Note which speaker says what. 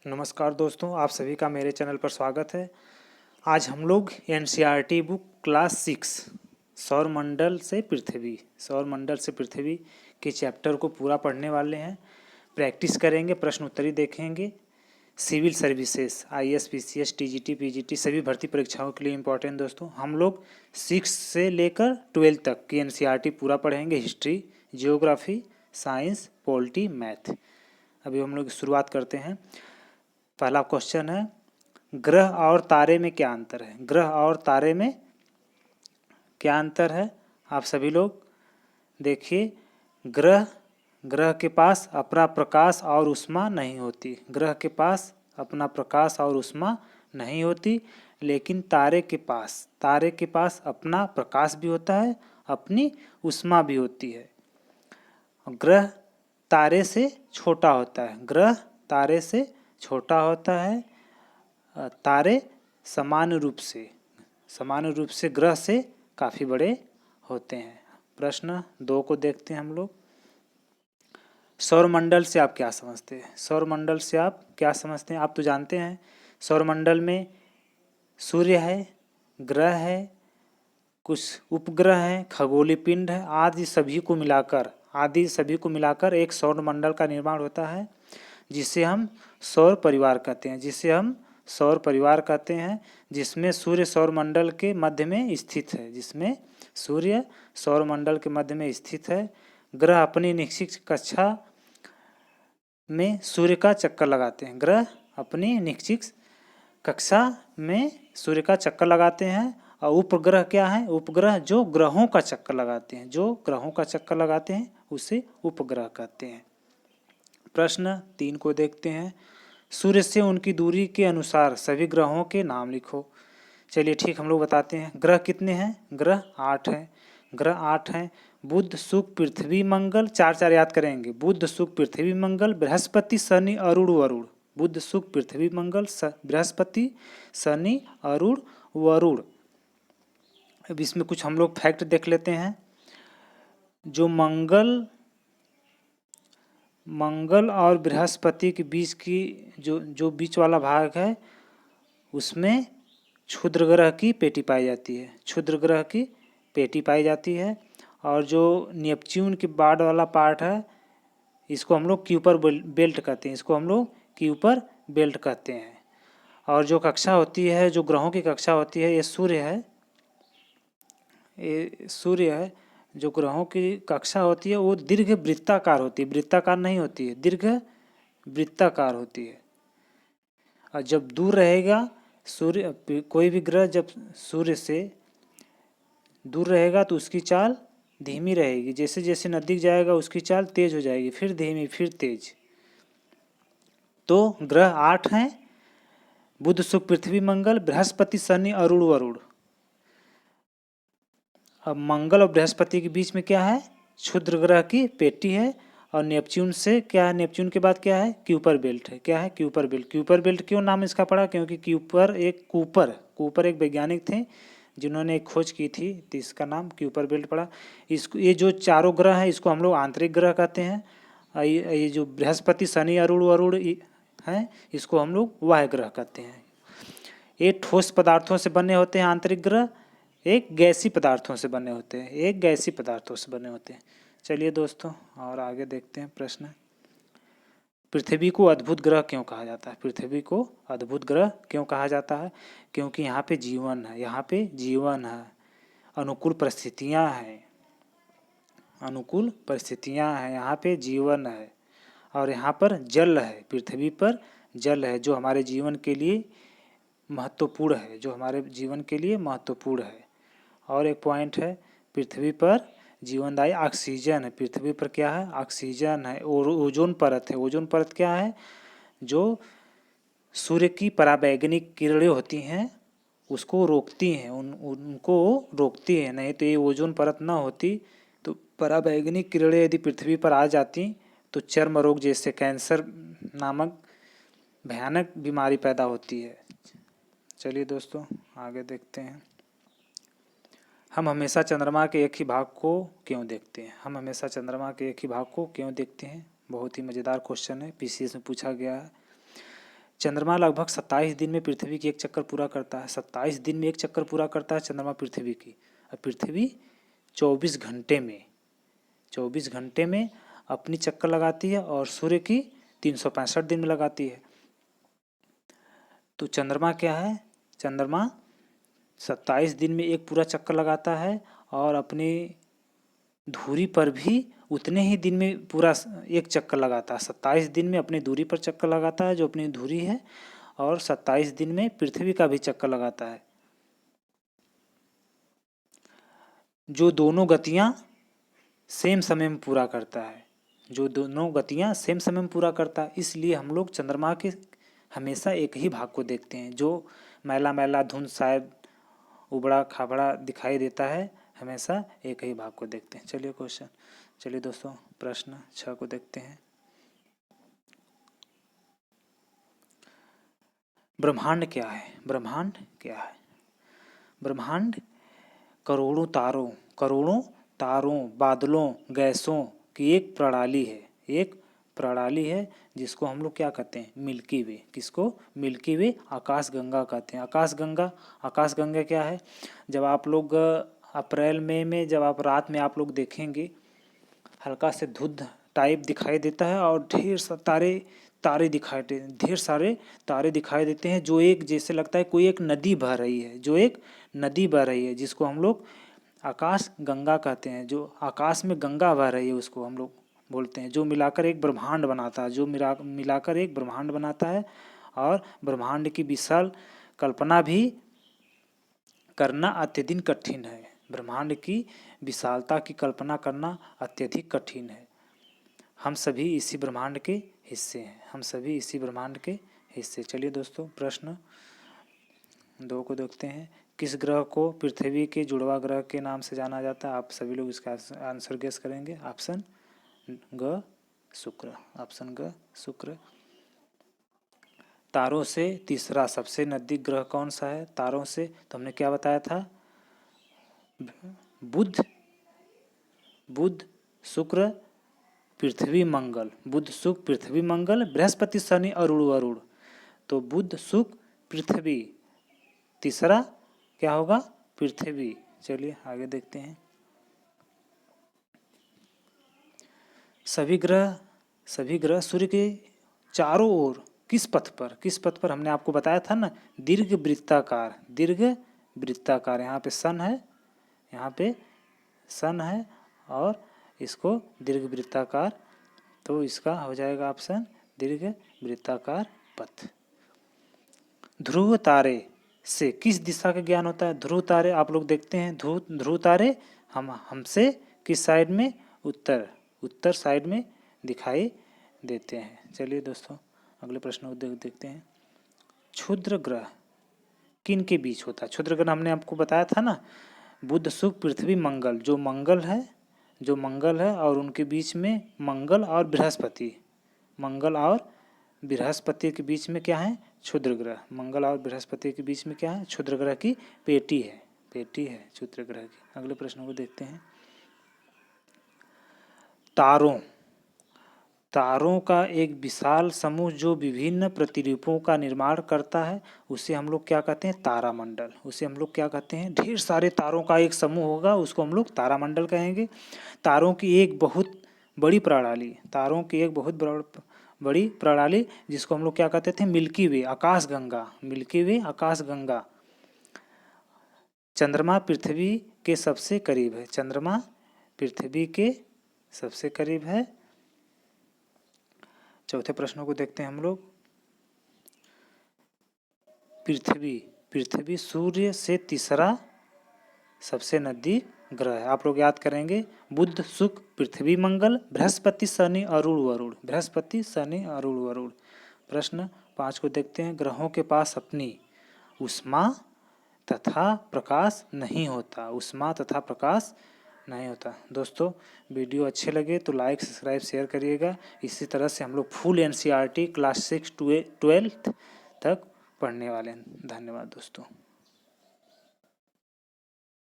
Speaker 1: नमस्कार दोस्तों, आप सभी का मेरे चैनल पर स्वागत है। आज हम लोग एनसीईआरटी बुक क्लास 6 सौरमंडल से पृथ्वी के चैप्टर को पूरा पढ़ने वाले हैं। प्रैक्टिस करेंगे, प्रश्न उत्तरी देखेंगे। Civil services IAS, PCS, TGT, PGT सभी भर्ती परीक्षाओं के लिए इम्पोर्टेंट दोस्तों। हम लोग 6 से लेकर 12 तक की एनसीईआरटी पूरा पढ़ेंगे। History, geography, science, polity, math. अभी हम लोग शुरुआत करते हैं। पहला क्वेश्चन है, ग्रह और तारे में क्या अंतर है? ग्रह और तारे में क्या अंतर है? आप सभी लोग देखिए। ग्रह के पास अपना प्रकाश और ऊष्मा नहीं होती। ग्रह के पास अपना प्रकाश और ऊष्मा नहीं होती, लेकिन तारे के पास अपना प्रकाश भी होता है, अपनी ऊष्मा भी होती है। ग्रह तारे से छोटा होता है। ग्रह तारे से छोटा होता है। तारे सामान्य रूप से ग्रह से काफ़ी बड़े होते हैं। प्रश्न 2 को देखते हैं हम लोग। सौरमंडल से आप क्या समझते हैं? सौरमंडल से आप क्या समझते हैं? आप तो जानते हैं सौरमंडल में सूर्य है, ग्रह है, कुछ उपग्रह हैं, खगोलीय पिंड है, आदि सभी को मिलाकर एक सौरमंडल का निर्माण होता है, जिसे हम सौर परिवार कहते हैं। जिसमें सूर्य सौरमंडल के मध्य में स्थित है। ग्रह अपनी निश्चित कक्षा में सूर्य का चक्कर लगाते हैं। ग्रह अपनी निश्चित कक्षा में सूर्य का चक्कर लगाते हैं। और उपग्रह क्या है? उपग्रह जो ग्रहों का चक्कर लगाते हैं उसे उपग्रह कहते हैं। प्रश्न 3 को देखते हैं। सूर्य से उनकी दूरी के अनुसार सभी ग्रहों के नाम लिखो। चलिए ठीक, हम लोग बताते हैं। ग्रह कितने हैं? ग्रह 8 हैं। बुध, शुक्र, पृथ्वी, मंगल, 4 याद करेंगे। बुध, शुक्र, पृथ्वी, मंगल, बृहस्पति, शनि, अरुण, वरुण। बुध, शुक्र, पृथ्वी, मंगल, बृहस्पति, शनि, अरुण, वरुण। अब इसमें कुछ हम लोग फैक्ट देख लेते हैं। जो मंगल और बृहस्पति के बीच की जो बीच वाला भाग है, उसमें क्षुद्र ग्रह की पेटी पाई जाती है। और जो नेपच्यून के बाद वाला पार्ट है, इसको हम लोग क्यूपर बेल्ट कहते हैं। और जो कक्षा होती है, जो ग्रहों की कक्षा होती है, ये सूर्य है। जो ग्रहों की कक्षा होती है वो दीर्घ वृत्ताकार होती है, वृत्ताकार नहीं होती है, दीर्घ वृत्ताकार होती है। और जब दूर रहेगा कोई भी ग्रह जब सूर्य से दूर रहेगा तो उसकी चाल धीमी रहेगी। जैसे जैसे नजदीक जाएगा उसकी चाल तेज हो जाएगी, फिर धीमी, फिर तेज। तो ग्रह 8 हैं: बुध, शुक्र, पृथ्वी, मंगल, बृहस्पति, शनि, अरुण, वरुण। अब मंगल और बृहस्पति के बीच में क्या है? क्षुद्र ग्रह की पेटी है। और नेपच्यून से क्या है? नेपच्यून के बाद क्या है? क्यूपर बेल्ट है। क्या है? Kuiper belt. क्यूपर बेल्ट क्यों नाम इसका पड़ा? क्योंकि कूपर एक वैज्ञानिक थे जिन्होंने एक खोज की थी, तो इसका नाम क्यूपर बेल्ट पड़ा। ये जो चारों ग्रह हैं, इसको हम लोग आंतरिक ग्रह कहते हैं। ये जो बृहस्पति, शनि, अरुण, वरुण हैं, इसको हम लोग बाह्य ग्रह कहते हैं। ये ठोस पदार्थों से बने होते हैं आंतरिक ग्रह, एक गैसीय पदार्थों से बने होते हैं। चलिए दोस्तों, और आगे देखते हैं प्रश्न। पृथ्वी को अद्भुत ग्रह क्यों कहा जाता है? पृथ्वी को अद्भुत ग्रह क्यों कहा जाता है? क्योंकि यहाँ पे जीवन है, अनुकूल परिस्थितियाँ हैं, यहाँ पे जीवन है। और यहाँ पर जल है, पृथ्वी पर जल है, जो हमारे जीवन के लिए महत्वपूर्ण है। और एक पॉइंट है, पृथ्वी पर जीवनदायी ऑक्सीजन है। पृथ्वी पर क्या है? ऑक्सीजन है। और ओजोन परत है। ओजोन परत क्या है? जो सूर्य की पराबैंगनी किरणें होती हैं उसको रोकती हैं, उनको रोकती है। नहीं तो ये ओजोन परत ना होती तो पराबैंगनी किरणें यदि पृथ्वी पर आ जाती तो चर्म रोग जैसे कैंसर नामक भयानक बीमारी पैदा होती है। चलिए दोस्तों, आगे देखते हैं। हम हमेशा चंद्रमा के एक ही भाग को क्यों देखते हैं? बहुत ही मज़ेदार क्वेश्चन है, पीसीएस में पूछा गया है। चंद्रमा लगभग 27 दिन में पृथ्वी की एक चक्कर पूरा करता है। 27 दिन में एक चक्कर पूरा करता है चंद्रमा पृथ्वी की। और पृथ्वी 24 घंटे में अपनी चक्कर लगाती है और सूर्य की 365 दिन में लगाती है। तो चंद्रमा क्या है? चंद्रमा 27 दिन में एक पूरा चक्कर लगाता है और अपनी धुरी पर भी उतने ही दिन में पूरा एक चक्कर लगाता है। 27 दिन में अपनी धुरी पर चक्कर लगाता है जो अपनी धुरी है, और 27 दिन में पृथ्वी का भी चक्कर लगाता है। जो दोनों गतियां सेम समय में पूरा करता है, इसलिए हम लोग चंद्रमा के हमेशा एक ही भाग को देखते हैं। जो मैला मैला धुंध शायद उबड़ा खाबड़ा दिखाई देता है, हमेशा एक ही भाग को देखते हैं। चलिए दोस्तों, प्रश्न 6 को देखते हैं। ब्रह्मांड क्या है? ब्रह्मांड करोड़ों तारों, बादलों, गैसों की एक प्रणाली है जिसको हम लोग क्या कहते हैं? मिल्की वे। किसको? मिल्की वे, आकाशगंगा कहते हैं। आकाशगंगा क्या है? जब आप लोग अप्रैल मई में जब आप रात में आप लोग देखेंगे, हल्का से धुंध टाइप दिखाई देता है और ढेर सारे तारे दिखाई देते हैं, जो एक जैसे लगता है कोई एक नदी बह रही है, जिसको हम लोग आकाश गंगा कहते हैं। जो आकाश में गंगा बह रही है उसको हम लोग बोलते हैं, जो मिलाकर एक ब्रह्मांड बनाता है। और ब्रह्मांड की विशाल कल्पना भी करना अत्यधिक कठिन है। ब्रह्मांड की विशालता की कल्पना करना अत्यधिक कठिन है। हम सभी इसी ब्रह्मांड के हिस्से। चलिए दोस्तों, प्रश्न 2 को देखते हैं। किस ग्रह को पृथ्वी के जुड़वा ग्रह के नाम से जाना जाता है? आप सभी लोग इसका आंसर गेस करेंगे। ऑप्शन ग शुक्र। तारों से तीसरा सबसे नजदीक ग्रह कौन सा है? तारों से तो हमने क्या बताया था? बुध, शुक्र, पृथ्वी, मंगल। बृहस्पति, शनि, अरुण। तो बुध, शुक्र, पृथ्वी, तीसरा क्या होगा? पृथ्वी। चलिए आगे देखते हैं। सभी ग्रह सूर्य के चारों ओर किस पथ पर हमने आपको बताया था ना, दीर्घ वृत्ताकार। यहाँ पे सन है और इसको दीर्घ वृत्ताकार, तो इसका हो जाएगा ऑप्शन दीर्घ वृत्ताकार पथ। ध्रुव तारे से किस दिशा का ज्ञान होता है? ध्रुव तारे आप लोग देखते हैं, ध्रुव तारे हमसे किस साइड में? उत्तर साइड में दिखाई देते हैं। चलिए दोस्तों, अगले प्रश्न को देखते हैं। क्षुद्र ग्रह किन के बीच होता है? क्षुद्र ग्रह हमने आपको बताया था ना, बुध, शुक्र, पृथ्वी, मंगल। जो मंगल है और उनके बीच में मंगल और बृहस्पति के बीच में क्या है? क्षुद्र ग्रह। मंगल और बृहस्पति के बीच में क्या है? क्षुद्र ग्रह की पेटी है क्षुद्र ग्रह की। अगले प्रश्न को देखते हैं। तारों का एक विशाल समूह जो विभिन्न प्रतिरूपों का निर्माण करता है, उसे हम लोग क्या कहते हैं? तारामंडल। ढेर सारे तारों का एक समूह होगा, उसको हम लोग तारामंडल कहेंगे। तारों की एक बहुत बड़ी प्रणाली, जिसको हम लोग क्या कहते थे? मिल्की वे, आकाशगंगा। चंद्रमा पृथ्वी के सबसे करीब है। चौथे प्रश्न को देखते हैं हम लोग। पृथ्वी सूर्य से तीसरा सबसे नजदीक ग्रह है। आप लोग याद करेंगे, बुध, शुक्र, पृथ्वी, मंगल, बृहस्पति, शनि, अरुण। प्रश्न 5 को देखते हैं। ग्रहों के पास अपनी उष्मा तथा प्रकाश नहीं होता। दोस्तों, वीडियो अच्छे लगे तो लाइक, सब्सक्राइब, शेयर करिएगा। इसी तरह से हम लोग फुल NCERT क्लास 6 to 12 तक पढ़ने वाले हैं। धन्यवाद दोस्तों।